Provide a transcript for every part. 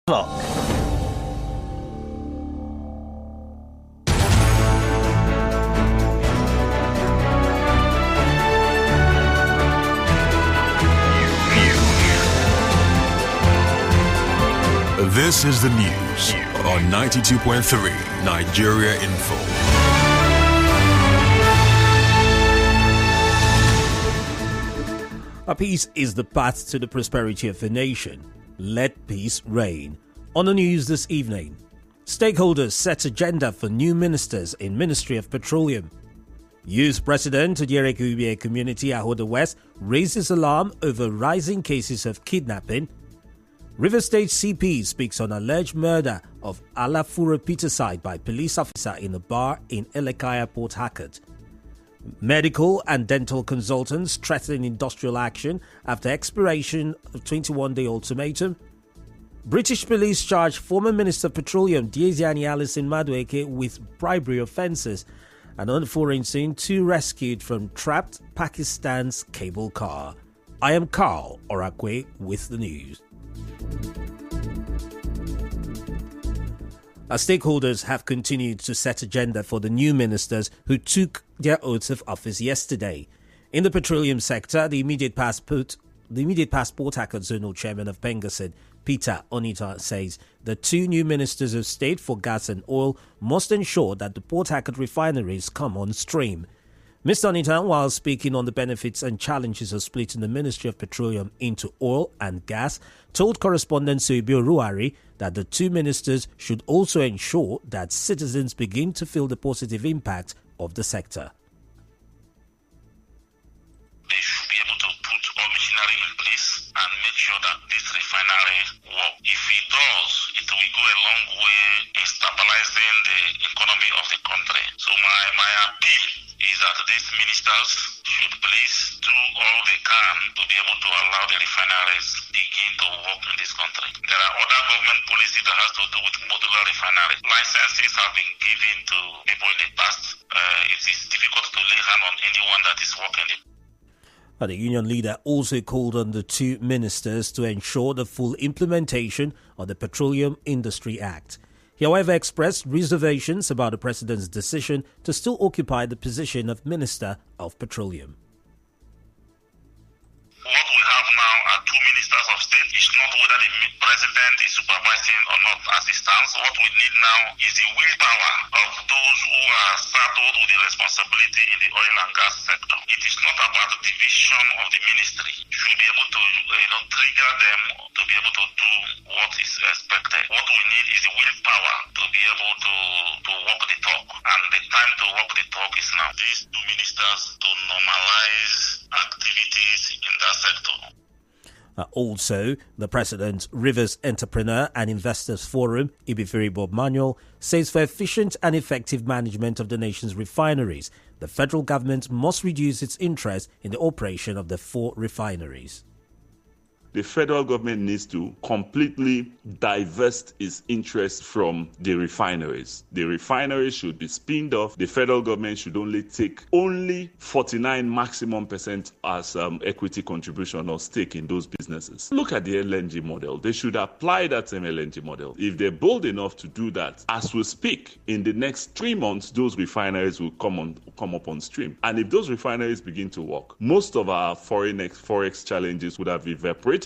Clock. This is the news on 92.3 Nigeria Info. A peace is the path to the prosperity of a nation. Let peace reign. On the news this evening, stakeholders set agenda for new ministers in Ministry of Petroleum. Youth President Odiere Community Ahoda West raises alarm over rising cases of kidnapping. River State CP speaks on alleged murder of Alafura Peterside by police officer in a bar in Elekaya, Port Harcourt. Medical and dental consultants threaten industrial action after expiration of 21-day ultimatum. British police charge former Minister of Petroleum Diezani Alison Madueke with bribery offences. And on the foreign scene, 2 rescued from trapped Pakistan's cable car. I am Carl Orakwe with the news. Our stakeholders have continued to set agenda for the new ministers who took their oaths of office yesterday. In the petroleum sector, the immediate past Port Harcourt Zonal Chairman of Pengasid, Peter Onita, says the 2 new ministers of state for gas and oil must ensure that the Port Harcourt refineries come on stream. Mr. Onita, while speaking on the benefits and challenges of splitting the Ministry of Petroleum into oil and gas, told correspondent Suibio Ruari that the 2 ministers should also ensure that citizens begin to feel the positive impact of the sector. They should be able to put all machinery in place and make sure that this refinery works. If it does, it will go a long way in stabilizing the economy of the country. So my appeal is that these ministers should please do all they can to be able to allow the refineries begin to work in this country. There are other government policies that has to do with modular refineries. Licenses have been given to people in the past. It is difficult to lay hand on anyone that is working. The union leader also called on the 2 ministers to ensure the full implementation of the Petroleum Industry Act. He, however, expressed reservations about the president's decision to still occupy the position of Minister of Petroleum. What we have now are 2 ministers of state. It's not whether the president is supervising or not as it stands. What we need now is the willpower of those who are saddled with the responsibility in the oil and gas sector. It is not about the division of the ministry. You should be able to trigger them to be able to do what is expected. What we need is the willpower to be able to walk the talk. And the time to walk the talk is now. These 2 ministers to normalize activities in that sector. Also, the President's Rivers Entrepreneur and Investors Forum, Ibiferi Bob Manuel, says for efficient and effective management of the nation's refineries, the federal government must reduce its interest in the operation of the 4 refineries. The federal government needs to completely divest its interest from the refineries. The refineries should be spinned off. The federal government should only take 49 maximum % as equity contribution or stake in those businesses. Look at the LNG model. They should apply that same LNG model. If they're bold enough to do that, as we speak, in the next 3 months, those refineries will come up on stream. And if those refineries begin to work, most of our forex challenges would have evaporated.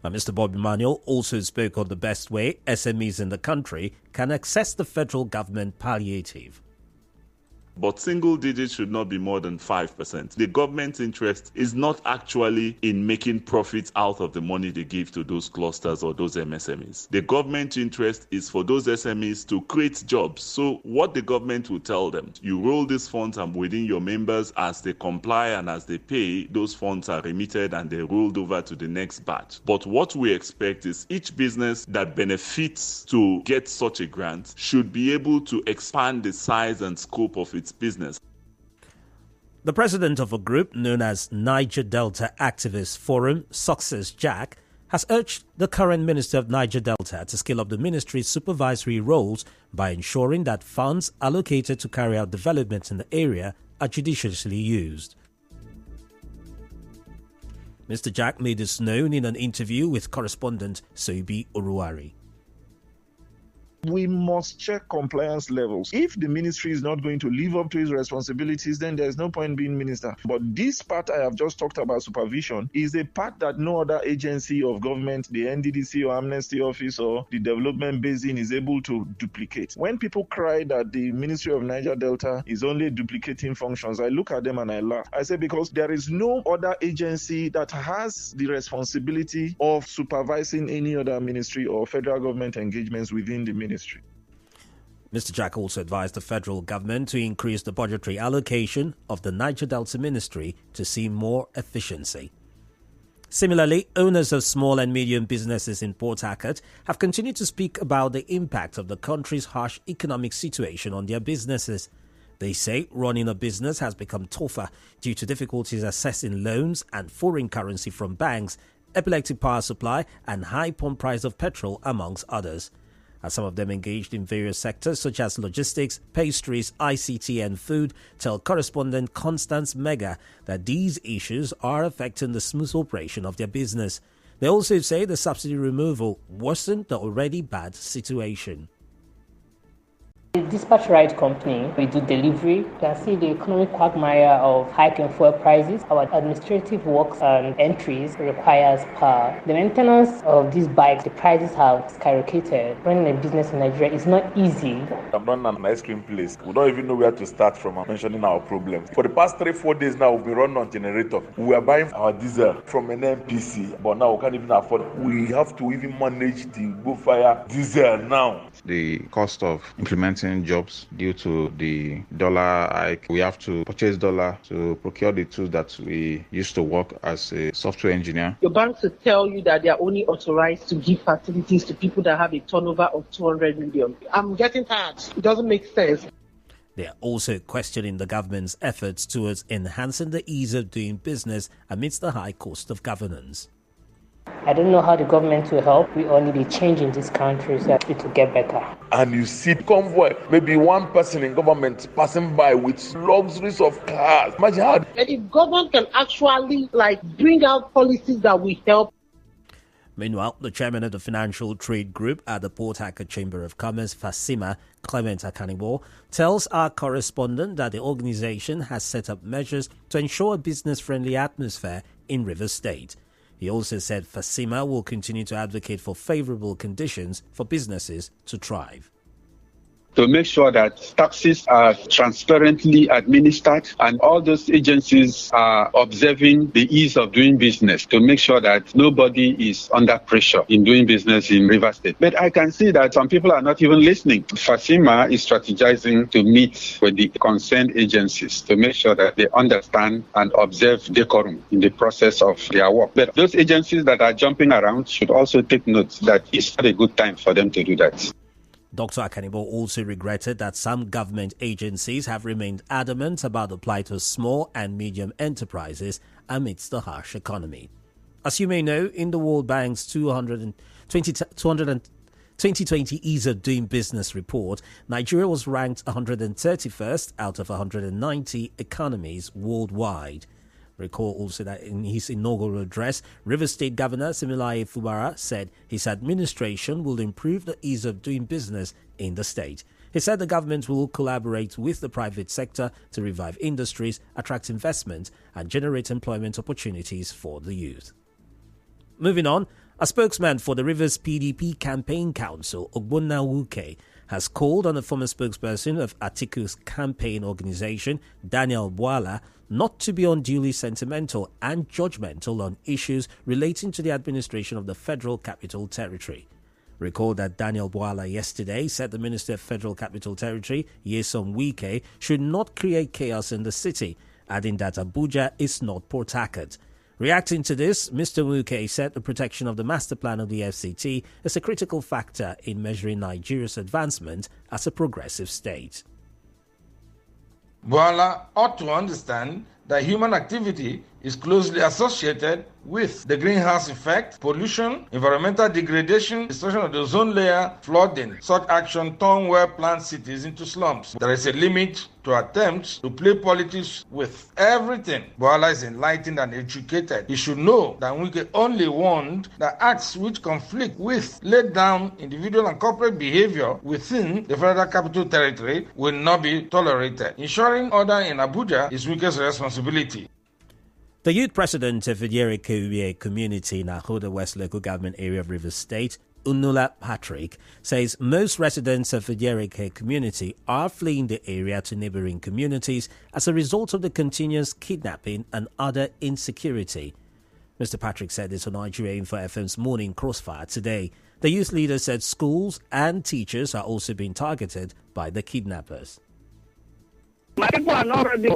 Mr. Bobby Manuel also spoke on the best way SMEs in the country can access the federal government palliative. But single digits should not be more than 5%. The government's interest is not actually in making profits out of the money they give to those clusters or those MSMEs. The government's interest is for those SMEs to create jobs. So what the government will tell them, you roll these funds and within your members, as they comply and as they pay, those funds are remitted and they're rolled over to the next batch. But what we expect is each business that benefits to get such a grant should be able to expand the size and scope of its business. The president of a group known as Niger Delta Activist Forum, Success Jack, has urged the current Minister of Niger Delta to scale up the ministry's supervisory roles by ensuring that funds allocated to carry out development in the area are judiciously used. Mr. Jack made this known in an interview with correspondent Soibi Oruari. We must check compliance levels. If the ministry is not going to live up to its responsibilities, then there's no point being minister. But this part I have just talked about, supervision, is a part that no other agency of government, the NDDC or Amnesty Office or the Development Basin, is able to duplicate. When people cry that the Ministry of Niger Delta is only duplicating functions, I look at them and I laugh. I say because there is no other agency that has the responsibility of supervising any other ministry or federal government engagements within the ministry. Mr. Jack also advised the federal government to increase the budgetary allocation of the Niger Delta Ministry to see more efficiency. Similarly, owners of small and medium businesses in Port Harcourt have continued to speak about the impact of the country's harsh economic situation on their businesses. They say running a business has become tougher due to difficulties accessing loans and foreign currency from banks, epileptic power supply and high pump price of petrol, amongst others. As some of them engaged in various sectors such as logistics, pastries, ICT and food, tell correspondent Constance Mega that these issues are affecting the smooth operation of their business. They also say the subsidy removal worsened the already bad situation. The dispatch ride company, we do delivery. You can see the economic quagmire of hiking fuel prices. Our administrative works and entries requires power. The maintenance of these bikes, the prices have skyrocketed. Running a business in Nigeria is not easy. I'm running an ice cream place. We don't even know where to start from mentioning our problems. For the past 3-4 days now, we've been running on generator. We are buying our diesel from an NPC, but now we can't even afford it. We have to even manage the go-fire diesel now. The cost of implementing jobs due to the dollar hike. We have to purchase dollar to procure the tools that we used to work as a software engineer. Your banks will tell you that they are only authorized to give facilities to people that have a turnover of 200 million. I'm getting tired. It doesn't make sense. They are also questioning the government's efforts towards enhancing the ease of doing business amidst the high cost of governance. I don't know how the government will help. We all need a change in this country so that it will get better. And you see convoy, maybe one person in government passing by with luxuries of cars. Imagine how. And if government can actually bring out policies that will help. Meanwhile, the chairman of the Financial Trade Group at the Port Harcourt Chamber of Commerce, FASIMA, Clement Akanibo, tells our correspondent that the organization has set up measures to ensure a business-friendly atmosphere in Rivers State. He also said FASIMA will continue to advocate for favorable conditions for businesses to thrive. To make sure that taxes are transparently administered and all those agencies are observing the ease of doing business, to make sure that nobody is under pressure in doing business in Rivers State. But I can see that some people are not even listening. FASIMA is strategizing to meet with the concerned agencies to make sure that they understand and observe decorum in the process of their work. But those agencies that are jumping around should also take note that it's not a good time for them to do that. Dr. Akanibo also regretted that some government agencies have remained adamant about the plight of small and medium enterprises amidst the harsh economy. As you may know, in the World Bank's 2020 Ease of Doing Business report, Nigeria was ranked 131st out of 190 economies worldwide. Recall also that in his inaugural address, Rivers State Governor Similaye Fubara said his administration will improve the ease of doing business in the state. He said the government will collaborate with the private sector to revive industries, attract investment, and generate employment opportunities for the youth. Moving on, a spokesman for the Rivers PDP Campaign Council, Ogbonna Wuke, has called on the former spokesperson of Atiku's campaign organization, Daniel Bwala, not to be unduly sentimental and judgmental on issues relating to the administration of the Federal Capital Territory. Recall that Daniel Bwala yesterday said the Minister of Federal Capital Territory, Nyesom Wike, should not create chaos in the city, adding that Abuja is not Port Harcourt. Reacting to this, Mr. Wike said the protection of the master plan of the FCT is a critical factor in measuring Nigeria's advancement as a progressive state. Bwala ought to understand that human activity is closely associated with the greenhouse effect, pollution, environmental degradation, destruction of the ozone layer, flooding. Such action turn well-planned cities into slums. There is a limit to attempts to play politics with everything. Boala is enlightened and educated. He should know that we can only warn that acts which conflict with laid down individual and corporate behavior within the Federal Capital Territory will not be tolerated. Ensuring order in Abuja is Wike's responsibility. The youth president of the Yerike community in Ahoda West local government area of Rivers State, Unula Patrick, says most residents of the Yerike community are fleeing the area to neighboring communities as a result of the continuous kidnapping and other insecurity. Mr. Patrick said this on Nigeria Info FM's Morning Crossfire today. The youth leader said schools and teachers are also being targeted by the kidnappers. My people are not ready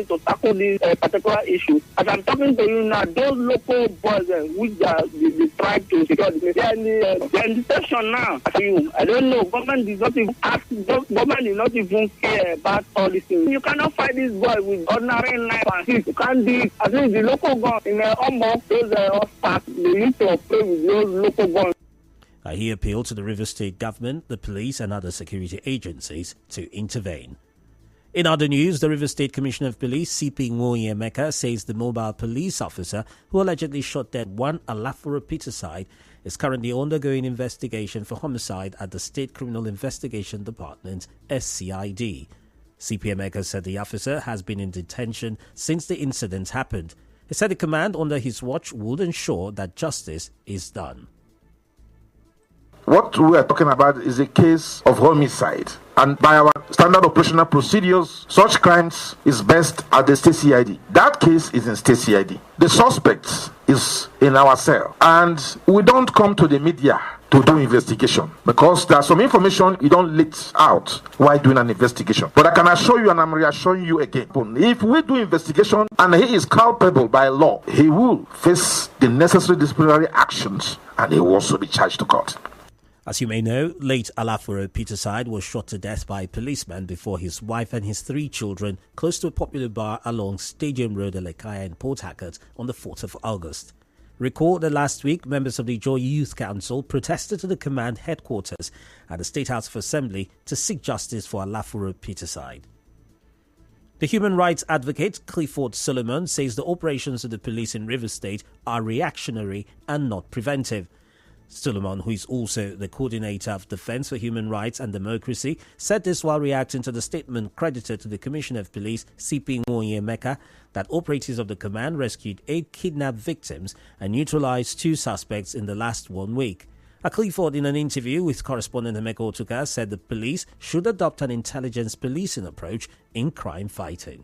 to tackle this particular issue. As I'm talking to you now, those local boys which they try to secure the they are in the station now. I don't know. Government is not even care about all these things. You cannot fight this boy with ordinary knife and stick. You can't do it. I think the local gun in almost those parks, they used to operate with those local guns. He appealed to the River State government, the police and other security agencies to intervene. In other news, the River State Commissioner of Police, CP Nwoye Emeka, says the mobile police officer who allegedly shot dead one Alafura Peterside is currently undergoing investigation for homicide at the State Criminal Investigation Department, SCID. CP Emeka said the officer has been in detention since the incident happened. He said the command under his watch would ensure that justice is done. What we are talking about is a case of homicide. And by our standard operational procedures, such crimes is best at the State CID. That case is in State CID. The suspect is in our cell. And we don't come to the media to do investigation because there's some information you don't let out while doing an investigation. But I can assure you, and I'm reassuring you again, if we do investigation and he is culpable by law, he will face the necessary disciplinary actions and he will also be charged to court. As you may know, late Alafura Peterside was shot to death by a policeman before his wife and his 3 children close to a popular bar along Stadium Road, Elekaya in Port Harcourt on the 4th of August. Recall that last week, members of the Joy Youth Council protested to the command headquarters at the State House of Assembly to seek justice for Alafura Peterside. The human rights advocate Clifford Solomon says the operations of the police in Rivers State are reactionary and not preventive. Solomon, who is also the coordinator of Defense for Human Rights and Democracy, said this while reacting to the statement credited to the Commissioner of Police, CP Nwoye Emeka, that operatives of the command rescued 8 kidnapped victims and neutralized 2 suspects in the last 1 week. Clifford, in an interview with correspondent Emeka Otuka, said the police should adopt an intelligence policing approach in crime fighting.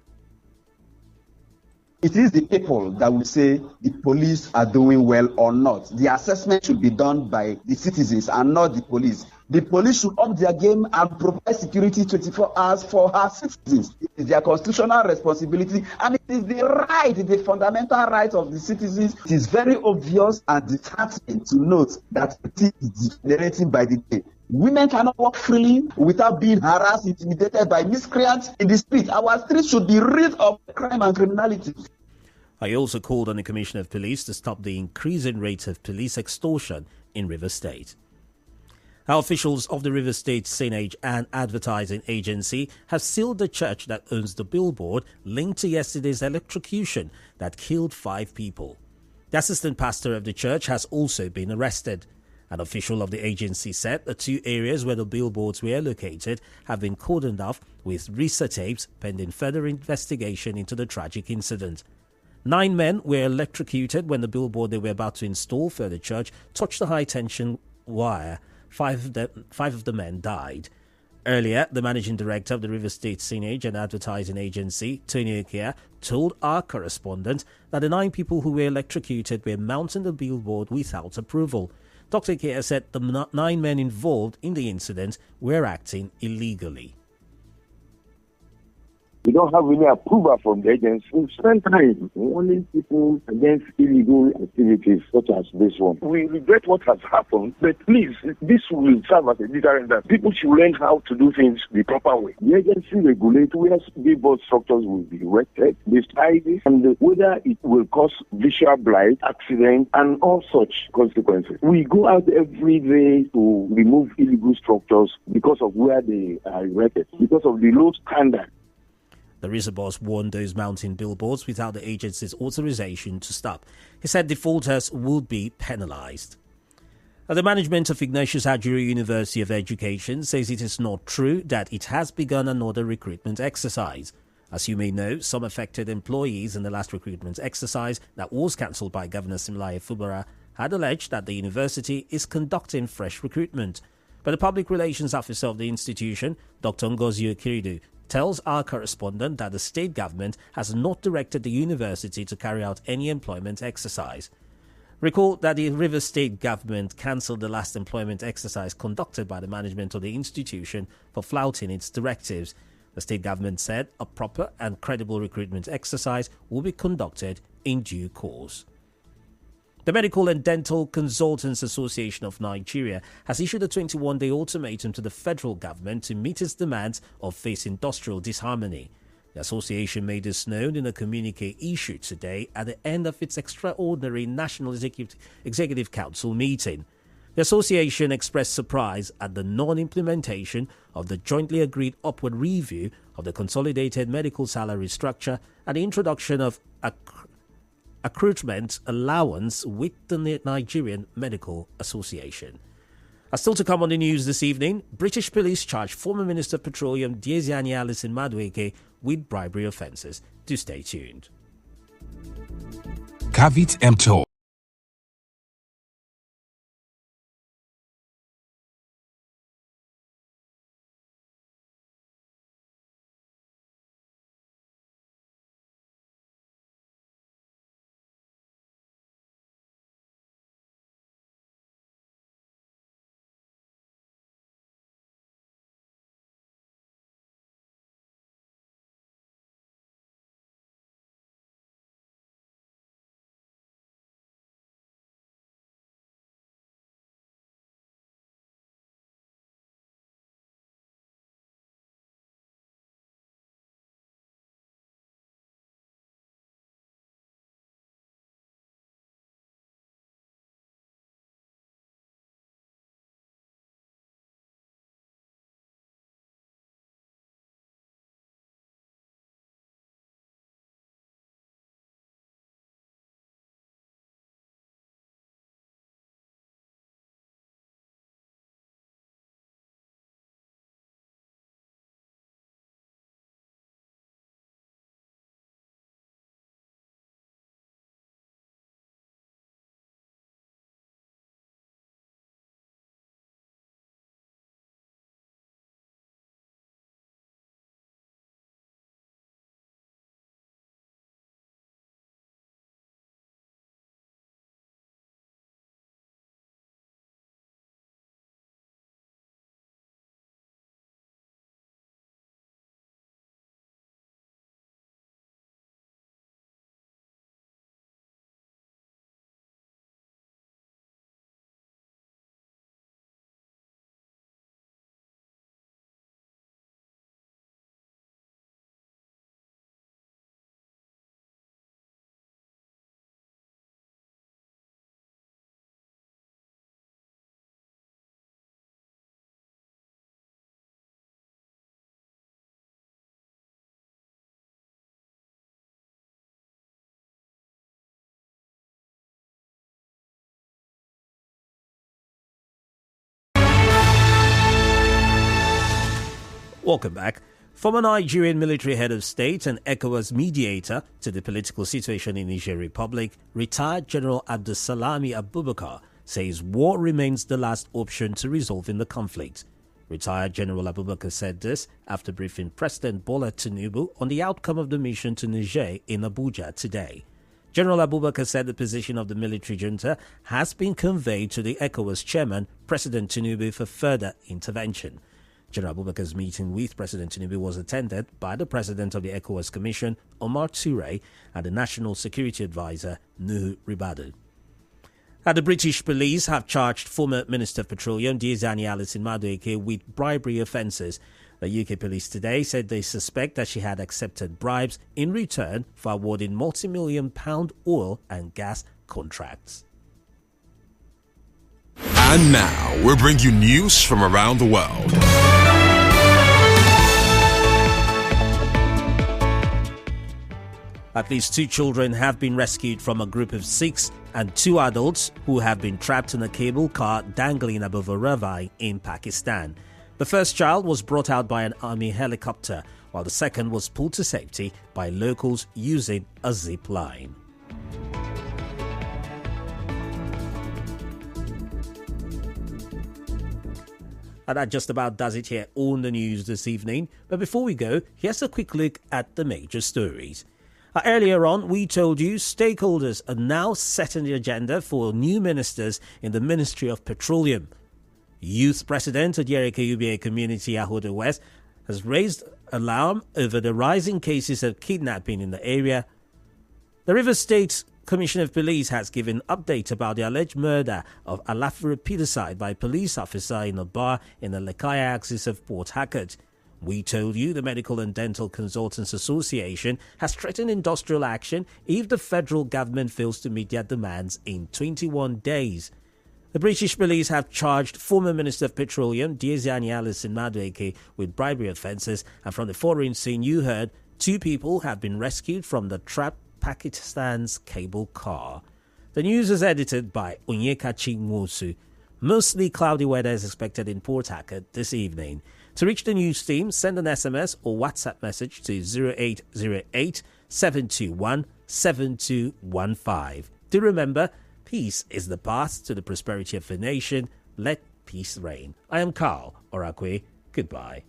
It is the people that will say the police are doing well or not. The assessment should be done by the citizens and not the police. The police should up their game and provide security 24 hours for our citizens. It is their constitutional responsibility and it is the right, the fundamental right of the citizens. It is very obvious and disheartening to note that it is degenerating by the day. Women cannot walk freely without being harassed, intimidated by miscreants in the street. Our streets should be rid of crime and criminality. I also called on the Commissioner of Police to stop the increasing rate of police extortion in Rivers State. Our officials of the Rivers State Signage and Advertising Agency have sealed the church that owns the billboard linked to yesterday's electrocution that killed 5 people. The assistant pastor of the church has also been arrested. An official of the agency said the 2 areas where the billboards were located have been cordoned off with RISA tapes pending further investigation into the tragic incident. 9 men were electrocuted when the billboard they were about to install for the church touched the high-tension wire. 5 of the men died. Earlier, the managing director of the River State Signage and Advertising Agency, Tony Okia, told our correspondent that the 9 people who were electrocuted were mounting the billboard without approval. Dr. Okia said the 9 men involved in the incident were acting illegally. We don't have any approval from the agency. We spend time warning people against illegal activities such as this one. We regret what has happened, but please, this will serve as a deterrent that people should learn how to do things the proper way. The agency regulates where billboard structures will be erected, the sizes, and whether it will cause visual blight, accident, and all such consequences. We go out every day to remove illegal structures because of where they are erected, because of the low standard. The Reserve boss warned those mounting billboards without the agency's authorization to stop. He said defaulters would be penalized. The management of Ignatius Ajuri University of Education says it is not true that it has begun another recruitment exercise. As you may know, some affected employees in the last recruitment exercise that was cancelled by Governor Simlaye Fubara had alleged that the university is conducting fresh recruitment. But the public relations officer of the institution, Dr. Ngozi Okiridu, tells our correspondent that the state government has not directed the university to carry out any employment exercise. Recall that the Rivers State government cancelled the last employment exercise conducted by the management of the institution for flouting its directives. The state government said a proper and credible recruitment exercise will be conducted in due course. The Medical and Dental Consultants Association of Nigeria has issued a 21-day ultimatum to the federal government to meet its demands or face industrial disharmony. The association made this known in a communique issued today at the end of its extraordinary National Executive Council meeting. The association expressed surprise at the non-implementation of the jointly agreed upward review of the consolidated medical salary structure and the introduction of accruement allowance with the Nigerian Medical Association. Still to come on the news this evening, British police charged former Minister of Petroleum Diezani Alison Madueke with bribery offences. Do stay tuned. Kavit Mto. Welcome back. Former Nigerian military head of state and ECOWAS mediator to the political situation in Niger Republic, retired General Abdulsalami Abubakar, says war remains the last option to resolving the conflict. Retired General Abubakar said this after briefing President Bola Tinubu on the outcome of the mission to Niger in Abuja today. General Abubakar said the position of the military junta has been conveyed to the ECOWAS chairman, President Tinubu, for further intervention. General Abubakar's meeting with President Tinubu was attended by the President of the ECOWAS Commission, Omar Toure, and the National Security Advisor, Nuhu Ribadu. The British police have charged former Minister of Petroleum, Diezani Alison Madueke, with bribery offences. The UK police today said they suspect that she had accepted bribes in return for awarding multi-million-pound oil and gas contracts. And now, we bring you news from around the world. At least 2 children have been rescued from a group of 6 and 2 adults who have been trapped in a cable car dangling above a ravine in Pakistan. The first child was brought out by an army helicopter, while the second was pulled to safety by locals using a zip line. And that just about does it here on the news this evening. But before we go, here's a quick look at the major stories. Earlier on, we told you stakeholders are now setting the agenda for new ministers in the Ministry of Petroleum. Youth President of the Yerike Community Ahodo West has raised alarm over the rising cases of kidnapping in the area. The Rivers State Commissioner of Police has given update about the alleged murder of Alafura Peterside by a police officer in a bar in the Lekaya axis of Port Harcourt. We told you the Medical and Dental Consultants Association has threatened industrial action if the federal government fails to meet their demands in 21 days. The British police have charged former Minister of Petroleum, Diezani Alison Madueke, with bribery offences, and from the foreign scene you heard, 2 people have been rescued from the trapped Pakistan's cable car. The news is edited by Onyekachi Nwosu. Mostly cloudy weather is expected in Port Harcourt this evening. To reach the news team, send an SMS or WhatsApp message to 0808 721 7215. Do remember, peace is the path to the prosperity of the nation. Let peace reign. I am Carl Orakwe. Goodbye.